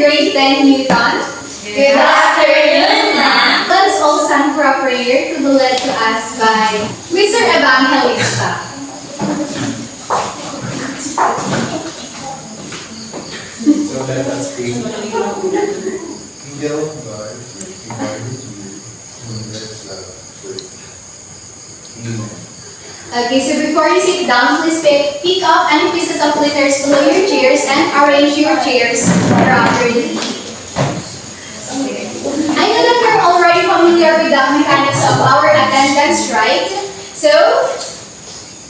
grade 10 Newton. Good afternoon, ma'am. Let us all stand for a prayer to be led to us by Mr. Evangelista. So let us pray. Angel of God, invited you to bless love first. Amen. Okay, so before you sit down, please pick up any pieces of litters below your chairs and arrange your chairs properly. I know that you're already familiar with the mechanics of our attendance, right? So,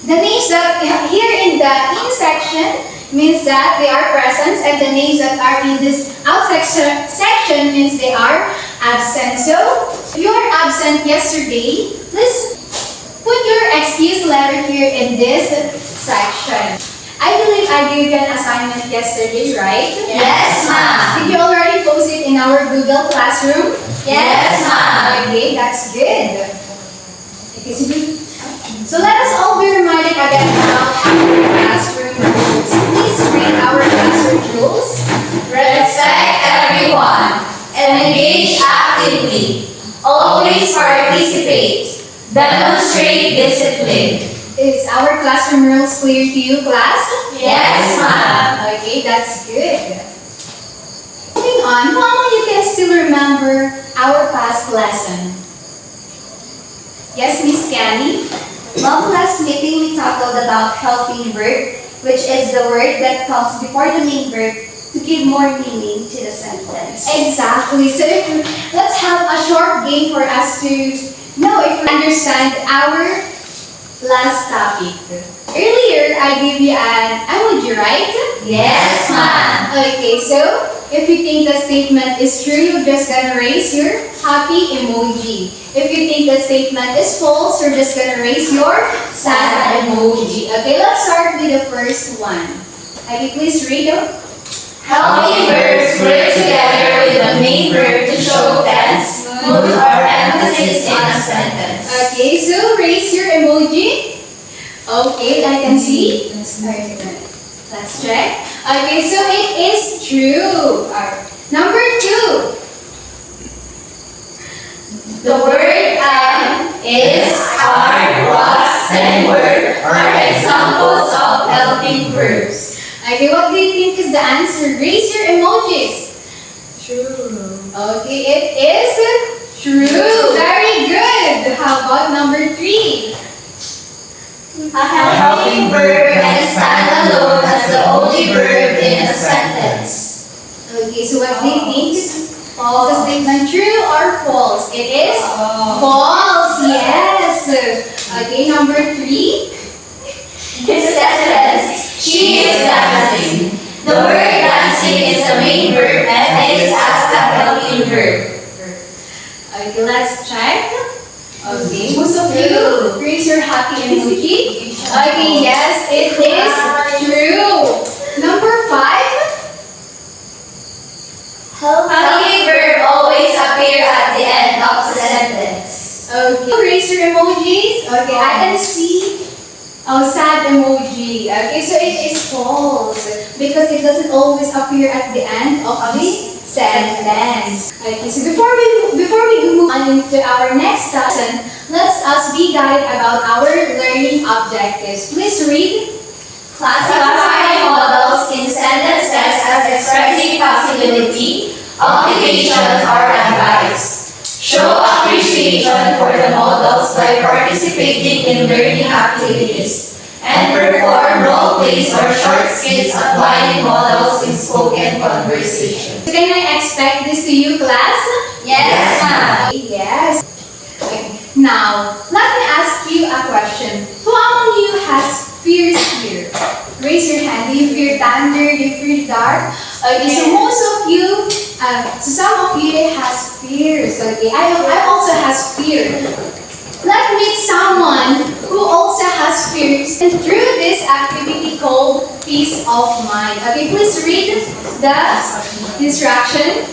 the names that here in the in section means that they are present, and the names that are in this out section means they are absent. So, if you are absent yesterday, please put your excuse letter here in this section. I believe I gave you an assignment yesterday, right? Yes, ma'am. Did you already post it in our Google Classroom? Yes, ma'am. Okay, that's good. Okay, so let us all be reminded again about our classroom rules. Please read our classroom rules. Respect everyone. Engage actively. Always participate. Demonstrate discipline. Is our classroom rules clear to you, class? Yes, ma'am. Okay, that's good. Moving on, how many you can still remember our past lesson? Yes, Miss Candy? Mom, last meeting we tackled about helping verb, which is the word that comes before the main verb to give more meaning to the sentence. Exactly. So let's have a short game for us to know if we understand our last topic. Earlier, I gave you an emoji, right? Yes, ma'am. Okay, so if you think the statement is true, you're just gonna raise your happy emoji. If you think the statement is false, you're just gonna raise your sad emoji. Okay, let's start with the first one. Okay, please read it. Helping verbs work together with the main verb to show tense, mood, or emphasis in a sentence. Okay, so raise your emoji. Okay, I can see. Okay, let's check. Okay, so it is true. Number 2. The word and, is, are, was, and were are examples of helping verbs. Okay, what do you think is the answer? Raise your emojis. True. Okay, it is true. Very good. How about number 3? A helping verb can stand alone as the only verb in a sentence. Okay, so what do you think? Is the statement true or false? It is false. Yes. Okay, number 3. This sentence, she is dancing. The word dancing is the main verb and is as a helping verb. Okay, let's check. Okay, most of you raise your happy emoji. Okay, yes, it is true. Number 5. Helping verb always appear at the end of the sentence. Okay, raise your emojis. Okay, I can see sad emoji. Okay, so it is false because it doesn't always appear at the end of the sentence. Okay, so before we move on into our next lesson, let's us be guided about our learning objectives. Please read. Classify modals in sentences as expressing possibility, obligation, or advice. Show appreciation for the modals by participating in learning activities, and perform role plays or short skits applying modals in spoken conversation. Can I expect this to you, class? Yes, ma'am. Yes. Okay. Now, let me ask you a question. Who among you has fears here? Raise your hand. Do you fear thunder? Do you fear dark? Okay, so most of you, so some of you has fears. Okay, I also has fear. Let's meet someone who also has fears and through this activity called Peace of Mind. Okay, please read the instruction.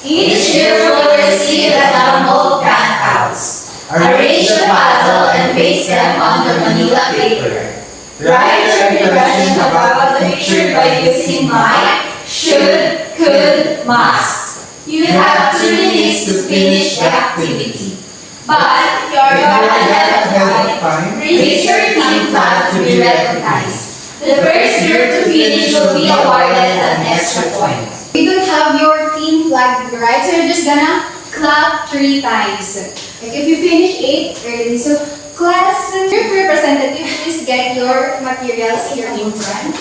Each group will receive a number of handouts. Arrange the puzzle and paste them on the manila paper. Write your impression about the picture by using might, should, could, must. You have 2 minutes to finish the activity. But if you are ahead of time, raise your team flag to be recognized. The first group to finish will be awarded an extra point. We don't have your team flag, right? So you're just gonna clap 3 times. Like if you finish 8 early, so class, group representative, please get your materials here in front.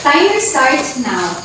Timer starts now.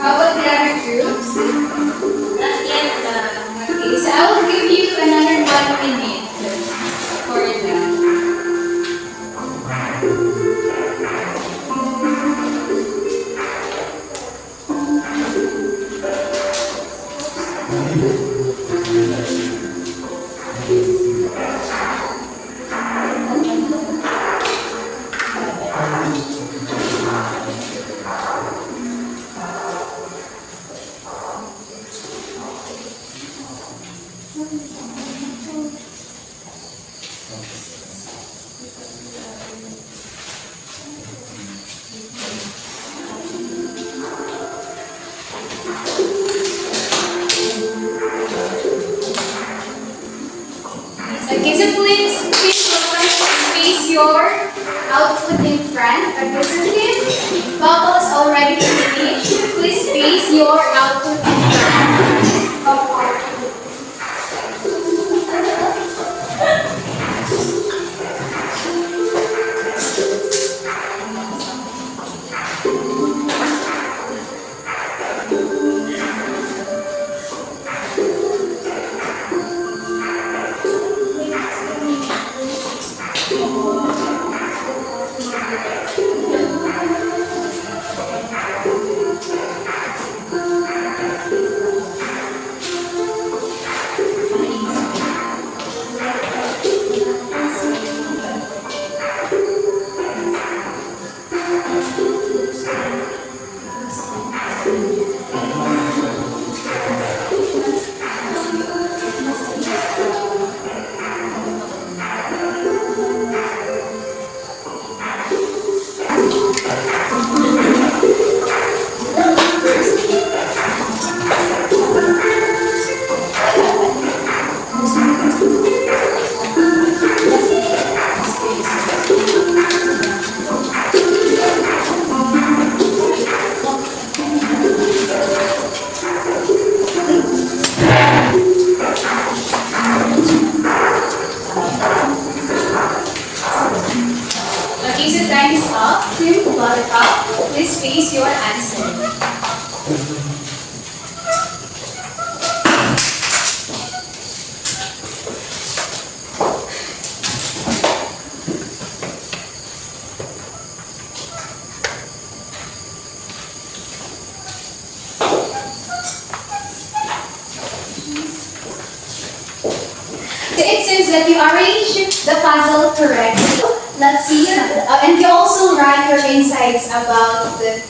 How about the other groups? Not yet. Okay, so I will give you another 1 minute for them. Okay, so please face your output in front. Representative, bubble is already finished. Please face your output in front of our group. Buttercup, Team Buttercup, please face your answer. So it seems that you arranged the puzzle correctly. Let's see. And you also write your insights about the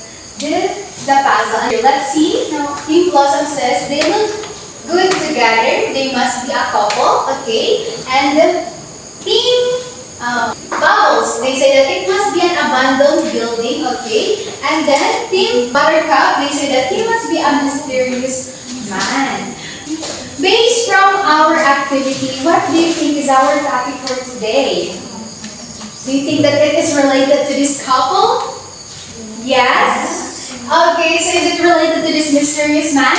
puzzle. And let's see. Team Blossom says they look good together. They must be a couple. Okay. And the Team Bubbles, they say that it must be an abandoned building. Okay. And then Team Buttercup, they say that he must be a mysterious man. Based from our activity, what do you think is our topic for today? Do you think that it is related to this couple? Yes? Okay, so is it related to this mysterious man?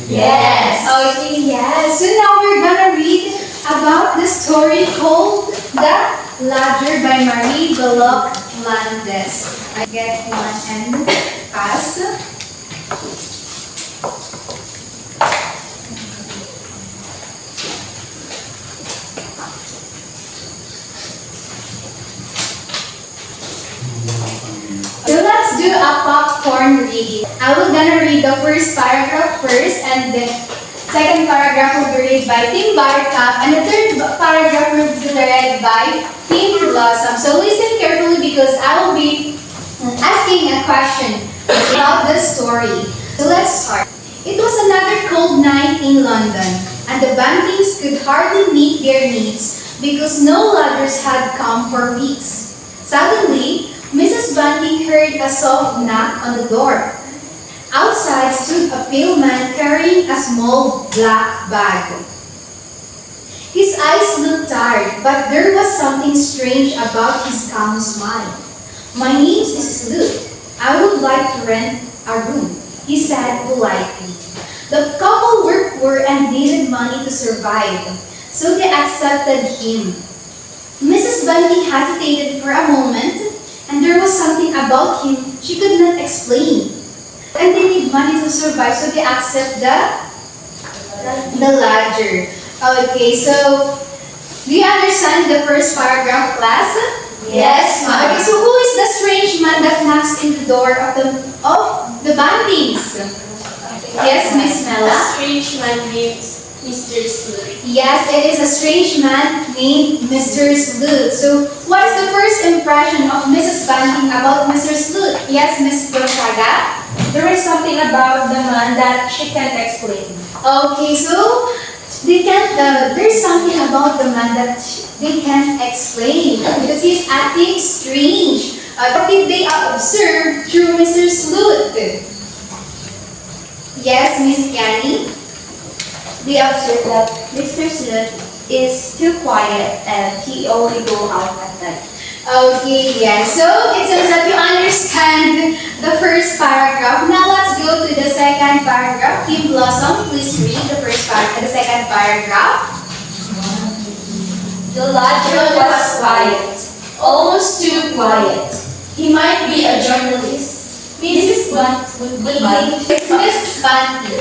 Yes. Okay, yes. So now we're gonna read about the story called The Ladder by Marie Belloc Landes. I get one and pass. So let's do a popcorn reading. I will gonna read the first paragraph first, and the second paragraph will be read by Team Buttercup, and the third paragraph will be read by Team Blossom. So listen carefully because I will be asking a question about the story. So let's start. It was another cold night in London, and the Bantings could hardly meet their needs because no ladders had come for weeks. Suddenly, Mrs. Bunting heard a soft knock on the door. Outside stood a pale man carrying a small black bag. His eyes looked tired, but there was something strange about his calm smile. "My name is Mrs. Luke. I would like to rent a room," he said politely. The couple were poor and needed money to survive, so they accepted him. Mrs. Bunting hesitated for a moment, and there was something about him she could not explain. And they need money to survive, so they accept the ladder. Okay, so do you understand the first paragraph, class? Yes, ma'am. Okay, so who is the strange man that knocks in the door of the Bantings? Yes, Miss Mela. Strange man named Mr. Slurry. Yes, it is a strange man named Mr. Sloot. So, what is the first impression of Mrs. Bunting about Mr. Sloot? Yes, Miss Gonzaga? There is something about the man that she can't explain. Okay, so there's something about the man that they can't explain because he's acting strange. What did they observe through Mr. Sloot? Yes, Miss Yanni? They observed that Mr. Sleuth is too quiet and he only go out at night. Okay, yes. So it seems that you understand the first paragraph. Now let's go to the second paragraph. Team Blossom, please read the second paragraph. The lodger was quiet, almost too quiet. He might be a journalist. Mrs. Bunting Mrs. Bunting.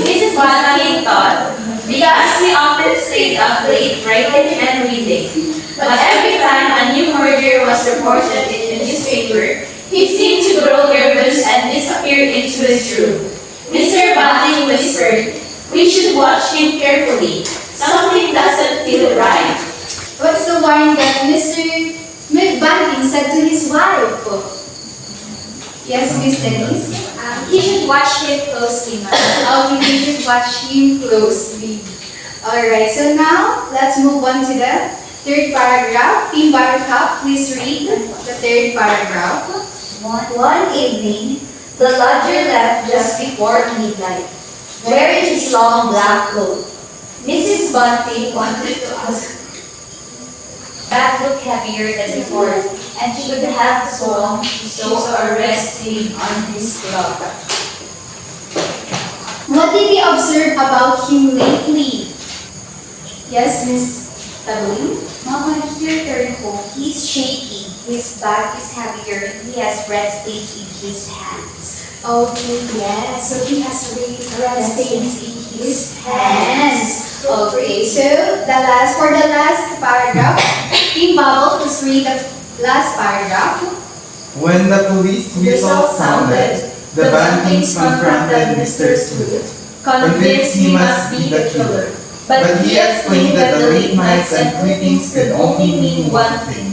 Mrs. Bunting thought, because we often stayed up late writing and reading. But every time a new murder was reported in the newspaper, he seemed to grow nervous and disappear into his room. Mr. Bunting whispered, "We should watch him carefully. Something doesn't feel right." What's the warning that Mr. Bunting said to his wife? Yes, Miss Denise? He should watch him closely, ma'am. Okay, we should watch him closely. Alright, so now let's move on to the third paragraph. Team Buttercup, please read the third paragraph. One evening, the lodger left just before midnight, wearing his long black coat. Mrs. Bunting wanted to ask. That looked heavier than before, and she would have so long to show a resting on his glove. What did you observe about him lately? Yes, Miss Tablin? Mama, here turn home. He's shaky. His back is heavier. He has red stains in his hands. Okay, yes. So he has red stains in his hands. Okay, so for the last paragraph, Team Bubble, please read the last paragraph. When the police whistle sounded, the Bantings confronted Mr. Sleuth, convinced he must be the killer. But he explained that the late nights and clippings could only mean one thing.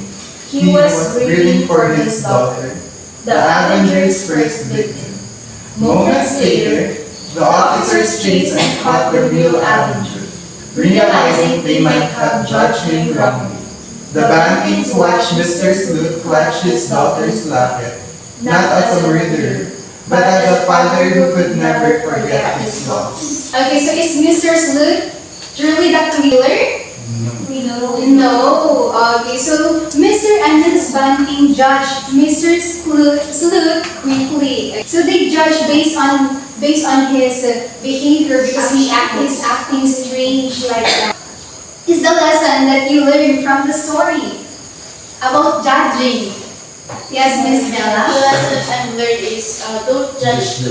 He was grieving for his daughter, the Avenger's first victim. Moments later, the officers chased and caught the real Avenger, realizing they might have judged him wrongly. The Bantings watched Mr. Sleuth clutch his daughter's locket, not as a murderer, but as a father who could never forget his loss. Okay, so is Mr. Sleuth truly the killer? No. Okay, so Mr. and Mrs. Banting judged Mr. Sleuth quickly. So they judge based on his behavior because he's acting strange like that. Is the lesson that you learned from the story about judging? Yes, Miss Bella. The lesson I've learned is don't judge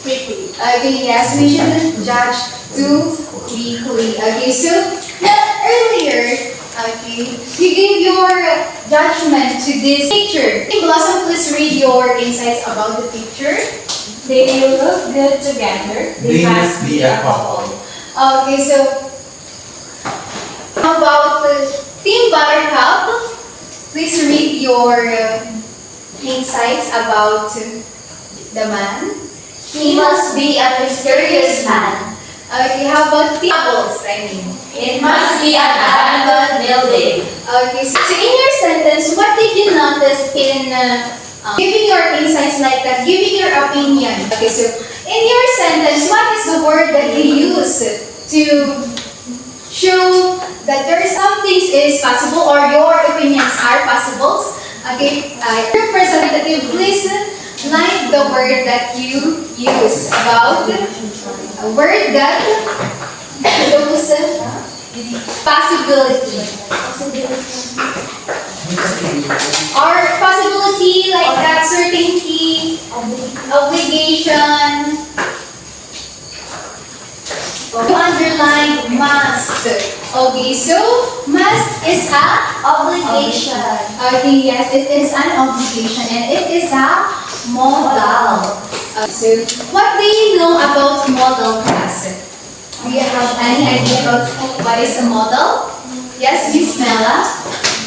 quickly. Okay, yes, we shouldn't judge too quickly. Okay, so earlier, okay, you gave your judgment to this picture. Blossom, please read your insights about the picture. They look good together. They must be a couple. Okay, so how about Team Buttercup? Please read your insights about the man. He must be a mysterious man. Okay, how about Team Bubbles? It must be an abandoned building. Okay, so in your sentence, what did you notice in giving your insights like that, giving your opinion? Okay, so in your sentence, what is the word that you use to show that there is some things is possible or your opinions are possible? Okay, representative, please like the word that you use about a word that shows possibility. Or possibility like that, certainty, obligation. You underline must. Okay, so must is a Obligation. okay, yes, it is an obligation and it is a modal. So what do you know about modal, class? Do you have any idea about what is a modal? Yes, Miss Mela.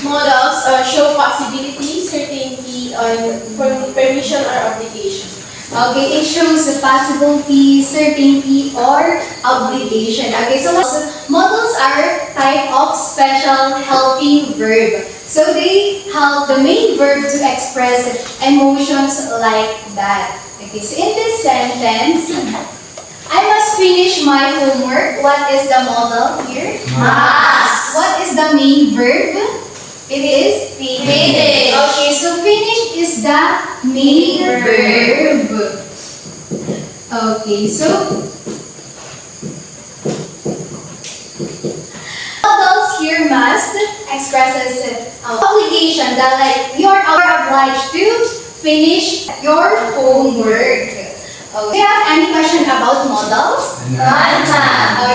Modals show possibility, certainty, or permission or obligation. Okay, it shows the possibility, certainty, or obligation. Okay, so modals are type of special helping verb. So they help the main verb to express emotions like that. Okay, so in this sentence, I must finish my homework. What is the modal here? Must. What is the main verb? It is Finish. Okay, so finish is the main verb. Okay, so modals here must expresses obligation that like you are obliged to finish your homework. Okay. Do you have any question about modals? None.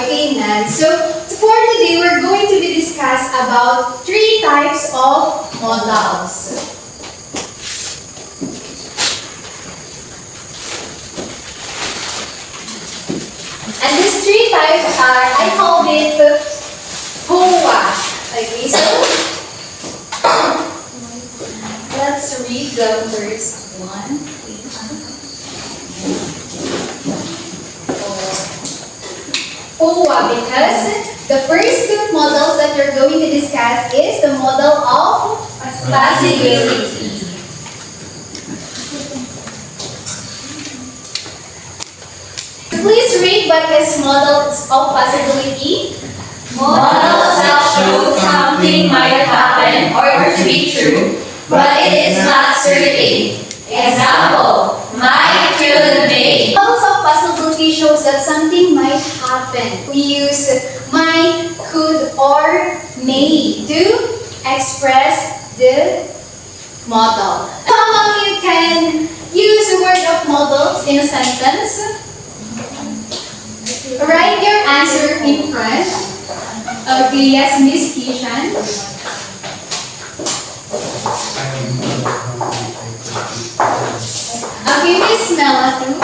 Okay, none. So for today, we're going to be discuss about 3 types of modals. And these 3 types are, I call it HOA. Okay, so let's read the first one. HOA, because the first 2 models that we're going to discuss is the model of possibility. Please read what is models of possibility. Models that show something might happen or to be true, but it is not certain. Example, might, could, may. Models of possibility shows that something might happen. We use might, could, or may to express the model. How among you can use the word of models in a sentence? Write your answer in front. Okay, yes, Miss Kishan. Okay, Miss Mela too.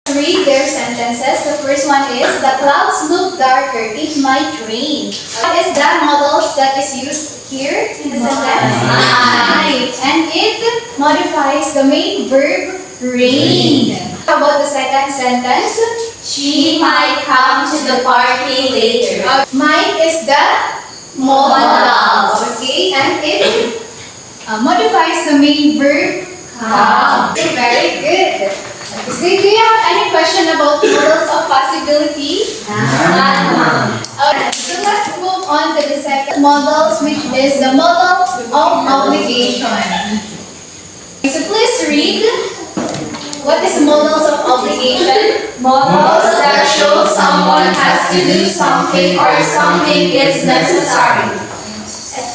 Read their sentences. The first one is, the clouds look darker, it might rain. What is the models that is used here in the sentence? Might. And it modifies the main verb, rain. How about the second sentence? She might come to the party later. Might is the modal. Okay, and it modifies the main verb, come. Very good. So, do you have any question about models of possibility? Okay, so let's move on to the second models, which is the model of obligation. So please read. What is models of obligation? Models that show someone has to do something or something is necessary.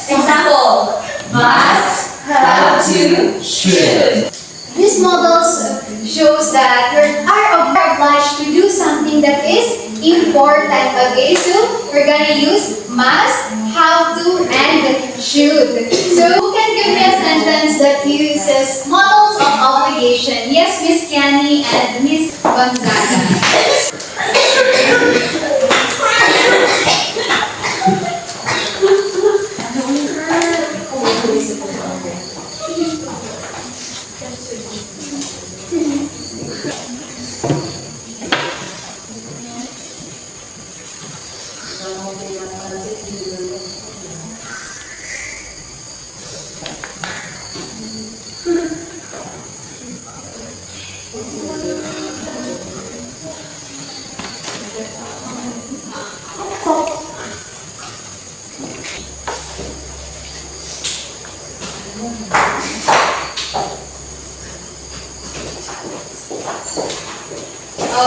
Example, must, have to, should. These models shows that we are obliged to do something that is important. Okay, so we're gonna use must, have to, and should. So who can give me a sentence that uses models of obligation? Yes, Miss Kiani and Miss Gonzaga.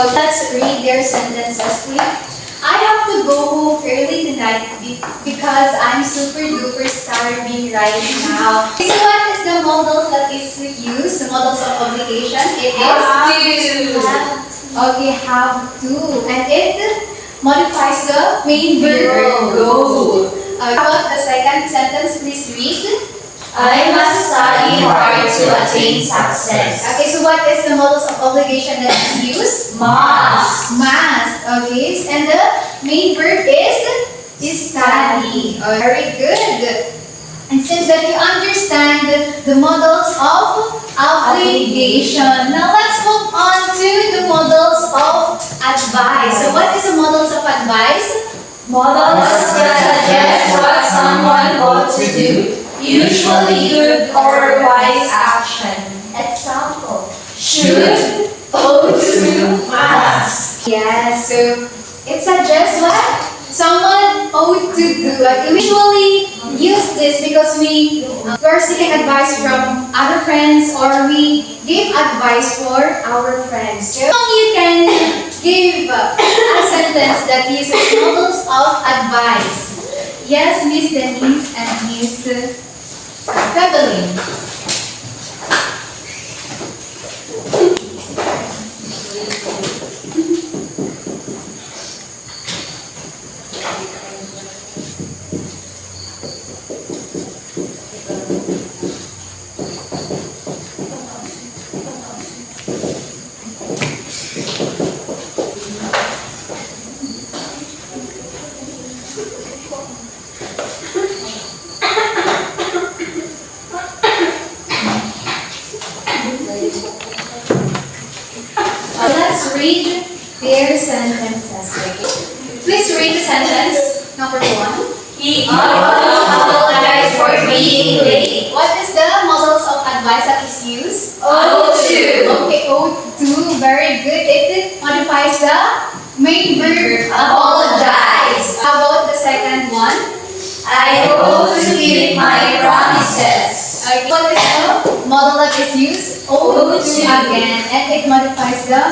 Let's read their sentences, please. I have to go home early tonight because I'm super duper starving right now. So what is the models that is used? The models of obligation? It is okay, have to. And it modifies the main verb, go. How about the second sentence? Please read. I must study hard to attain success. Okay, so what is the models of obligation that is used? Must. Must. Okay, and the main verb is study. Very good. And since that you understand the models of obligation, now let's move on to the models of advice. So what is the models of advice? Models that suggest what someone ought to do. Usually good or wise action. Example. Should, ought to, must. Yes, so it suggests what someone ought to do. Like we usually use this because we're seeking advice from other friends or we give advice for our friends. So you can give a sentence that uses models of advice. Yes, Miss Denise and Miss Evelyn. their sentences. Okay. Please read the sentence number 1. He always apologized for being late. What is the models of advice that is used? O2. Okay, O2, very good. It modifies the main verb. Apologize. How about the second one? I hope to keep my promises. Okay, what is the model that is used? O2 again, and it modifies the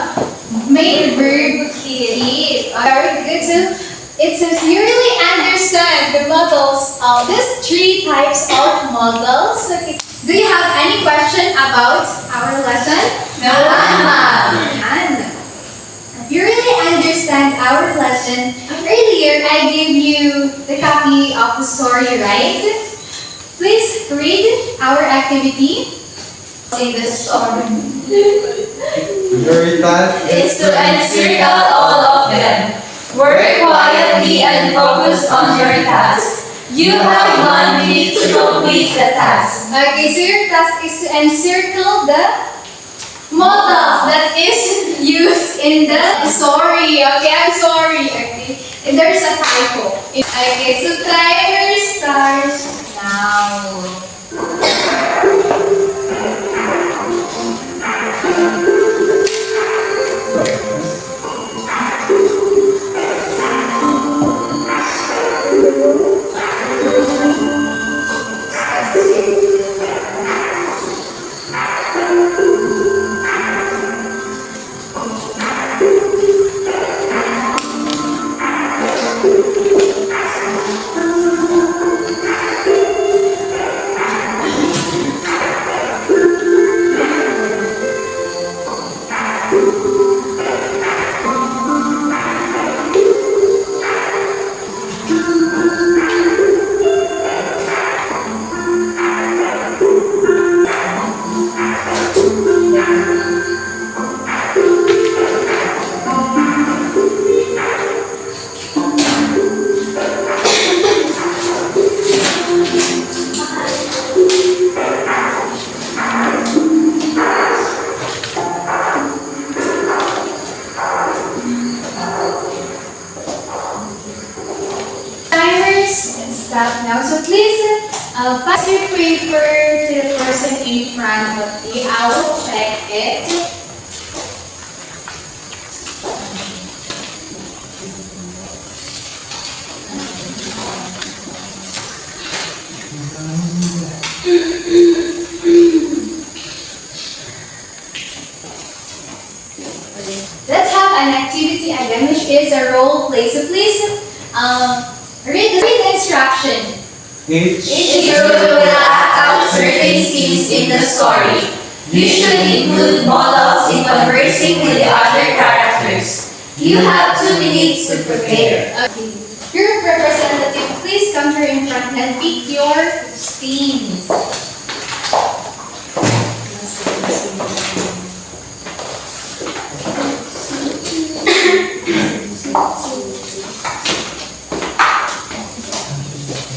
main verb keep. Very good. So, it seems you really understand the models of these 3 types of models. Okay. Do you have any question about our lesson? No, ma'am. And if you really understand our lesson, earlier I gave you the copy of the story, right? Please read our activity. In the story Your task is to encircle all of them. Work quietly and focus on your task. You have 1 minute to complete the task. Okay, so your task is to encircle the models that is used in the story. Okay, I'm sorry. Okay, and there's a typo. Okay, so timer starts now. Stop now. So please pass your paper to the person in front of you. I will check it. Let's have an activity again, which is a role play. So please read the instruction. Each Each group will act out certain scenes in the story. You should include models in conversing with the other characters. You have 2 minutes to prepare. Okay. Group representative, please come here in front and pick your scenes.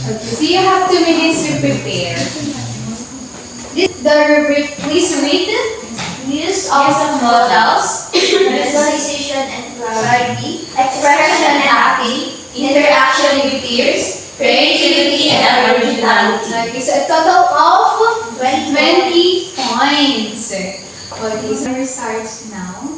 Okay, so you have 2 minutes to prepare. This the rubric, please read. Use of models, Visualization and clarity. expression and acting, interaction with peers, creativity and originality. Okay, so a total of 20 points. Okay, so we start now.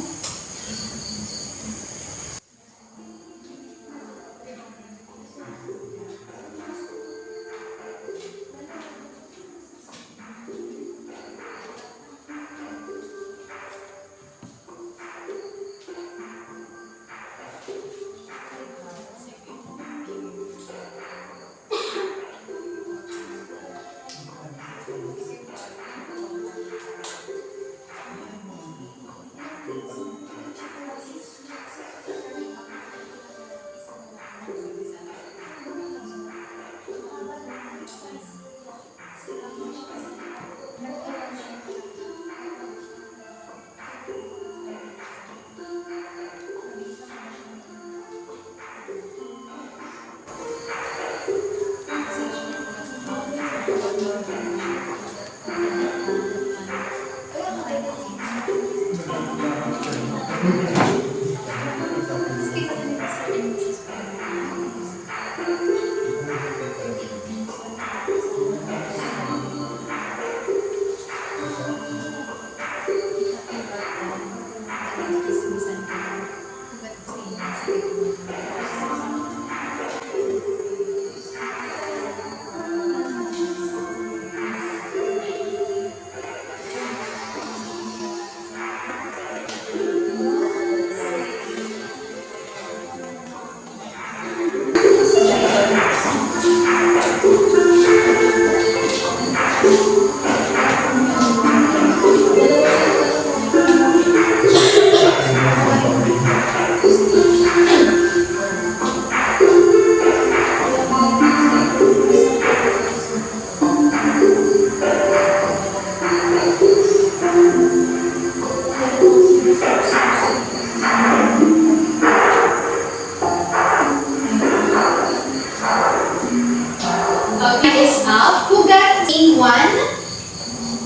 Okay, is up. Who got team one?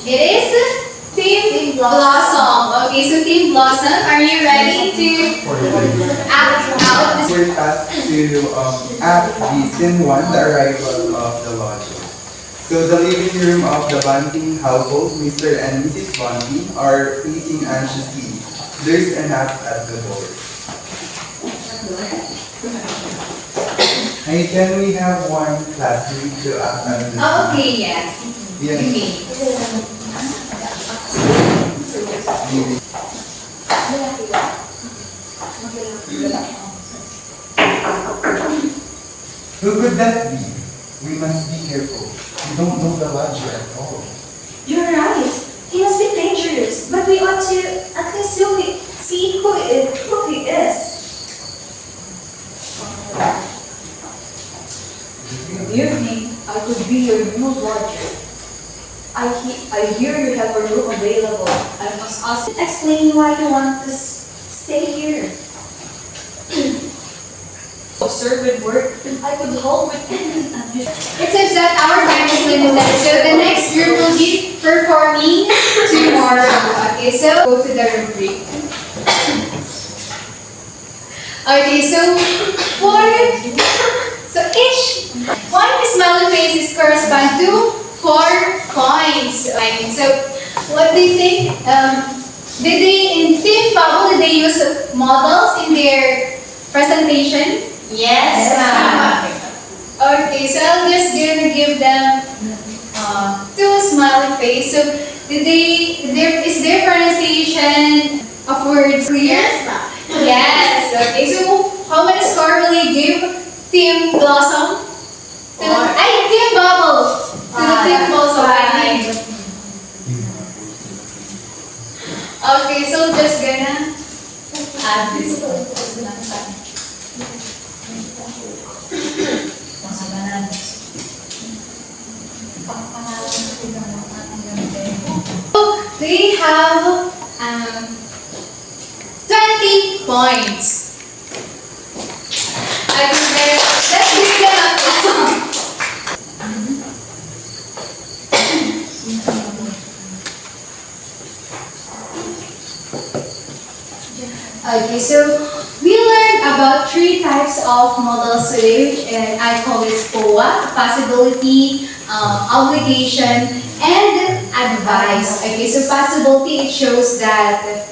It is Team Blossom. Okay, so Team Blossom, are you ready to act out this? We're asked to act the scene 1, the arrival of the lodger. So the living room of the Bunting household, Mr. and Mrs. Bunting, are pacing anxiously. There's a knock at the door. Hey, can we have one classmate to act as the Oh, okay, yes. Yes. Who could that be? We must be careful. We don't know the lodger at all. You're right. He must be dangerous, but we ought to at least see who he is. Good evening. I could be your new lodger. I hear you have a room available. I must ask. Explain why you want to stay here. Servant work. I could help with any. It seems that our time is limited, so the next group will be performing tomorrow. Okay, so go to the rubric. Okay, so each one smiling faces correspond to 4 coins. So what do you think? Did they in Team Bubble, did they use models in their presentation? Yes, ma'am. Okay, so I'm just gonna give them 2 smiling face. So is their pronunciation of words clear? Yes, ma'am. Yes. Okay, so how many score will you give Team Blossom? Team Bubble. To the Team Blossom. Okay, so just gonna add this. They have 20 points. I think let's give them Okay, so we learned about 3 types of modals today, and I call this POA, possibility, obligation, and advice. Okay, so possibility, it shows that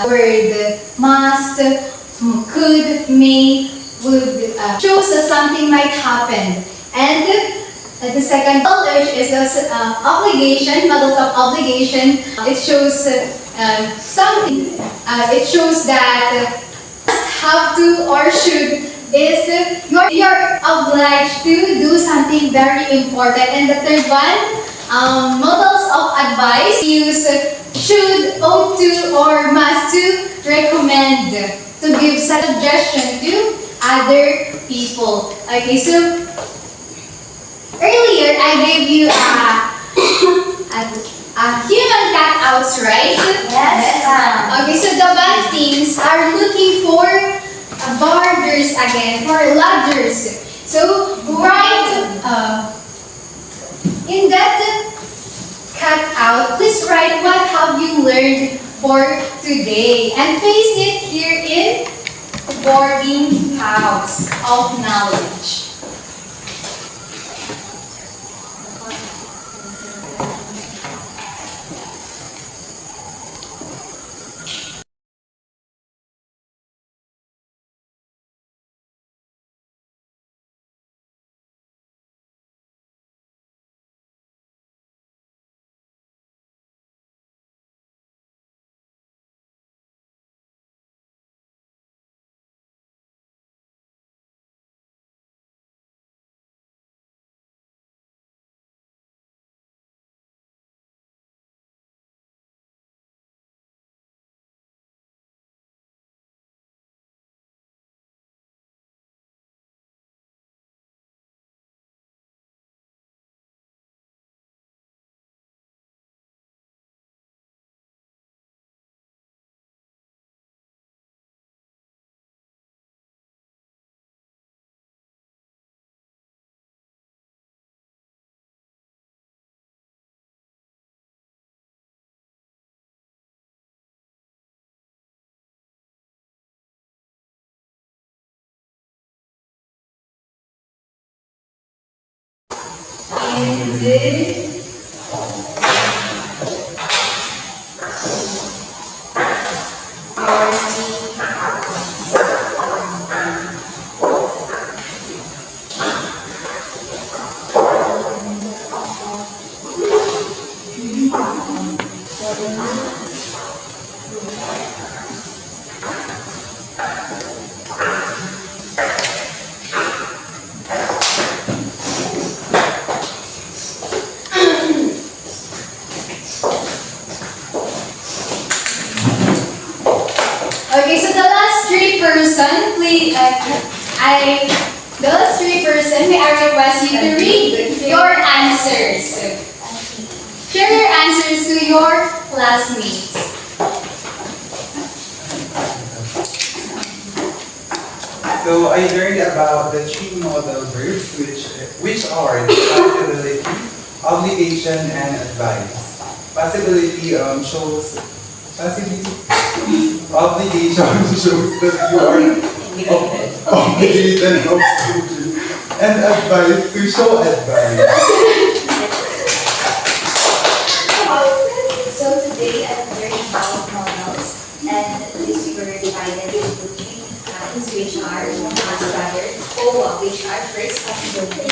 word must, could, may, would, shows that something might happen. And the second modal is obligation, models of obligation. It shows something. It shows that have to or should is you're obliged to do something very important. And the third one, models of advice use should, ought to, or must to recommend, to give suggestion to other people. Okay, so earlier I gave you a human cutouts, right? Yes, ma'am. Okay, so the Bantings are looking for borders again, for lodgers. So write in that cutout, please write what have you learned for today and paste it here in boarding house of knowledge. Okay, so the last three person, please, the last three person, may I request you to read your answers. Share your answers to your classmates. So I learned about the three modal verbs which are possibility, obligation, and advice. Possibility shows possibility. Obligation shows that you are obligated of student, and advice to show advice. So today I'm learning about models, and these were divided into three kinds, which are O, which are first possibility,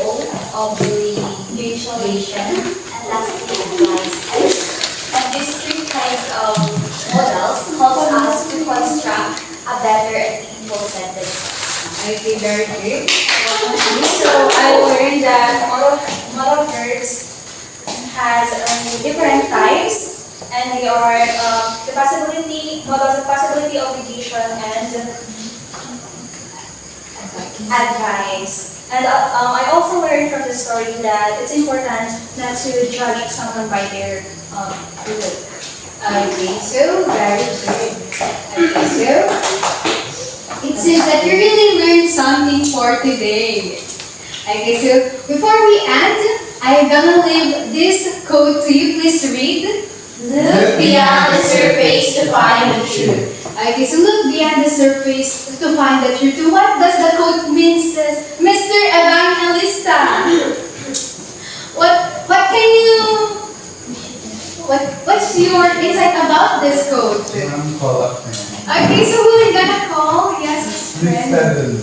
O, obligation, and lastly advice. And these three kinds of models helps us to construct a better and meaningful sentence. Okay, very good. So I learned that modal verbs has different types, and they are the possibility, models of possibility, obligation, and advice. And I also learned from the story that it's important not to judge someone by their look. Okay, so very good. Okay, so it seems that you really learned something for today. Okay, so before we end, I'm gonna leave this quote to you. Please read. Look beyond the surface to find the truth. Okay, so look beyond the surface to find the truth. What does the quote mean, Mr. Evangelista? What can you? What's your insight about this quote? Call up friend. Okay, so who are gonna call? Yes, Miss friend. Peddle.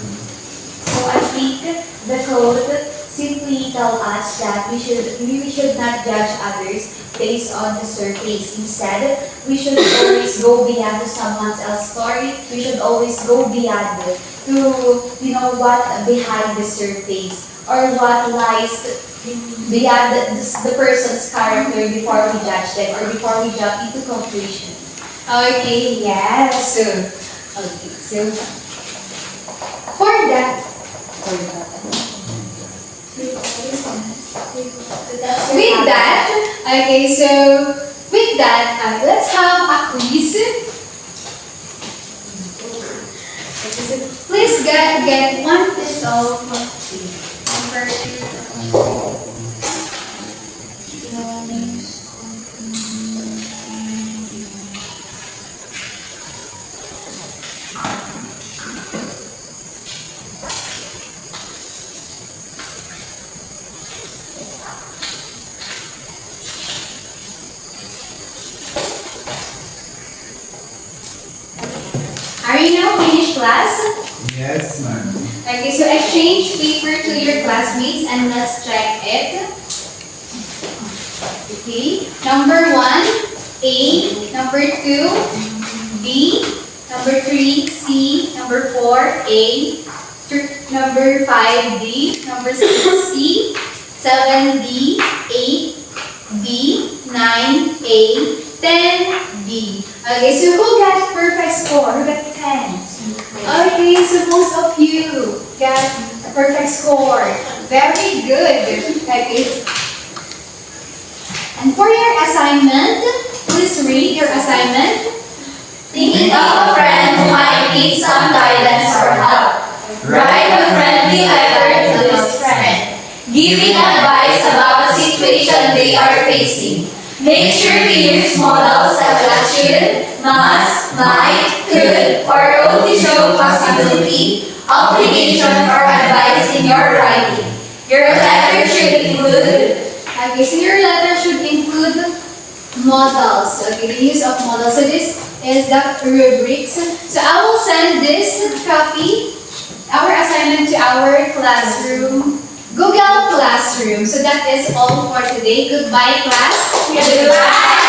So I think the code simply tell us that we should not judge others based on the surface. Instead, we should always go beyond to someone else's story. We should always go beyond to what behind the surface, or what lies beyond the person's character before we judge them, or before we jump into conclusion. Okay, yes. So for that, with that, okay, so with that, let's have a quiz. Please get one piece of number 2. Are you now finished, class? Yes, ma'am. Okay, so exchange paper to your classmates and let's check it. Okay, number 1, A. Number 2, B. Number 3, C. Number 4, A. Number 5, D. Number 6, C. 7, D. 8, B. 9, A. 10, B. Okay, so who got perfect score? Who got 10? Okay, so most of you got a perfect score. Very good. Okay. And for your assignment, please read your assignment. Thinking of a friend who might need some guidance or help. Write a friendly letter to this friend, giving advice about the situation they are facing. Make sure to use modals such as should, must, might, could, or ought to show possibility, obligation, or advice in your writing. Your letter should include. Okay, so your letter should include modals. Okay, the use of modals. So this is the rubrics. So I will send this copy, our assignment to our classroom, Google Classroom. So that is all for today. Goodbye, class. Goodbye.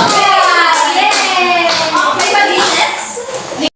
Okay.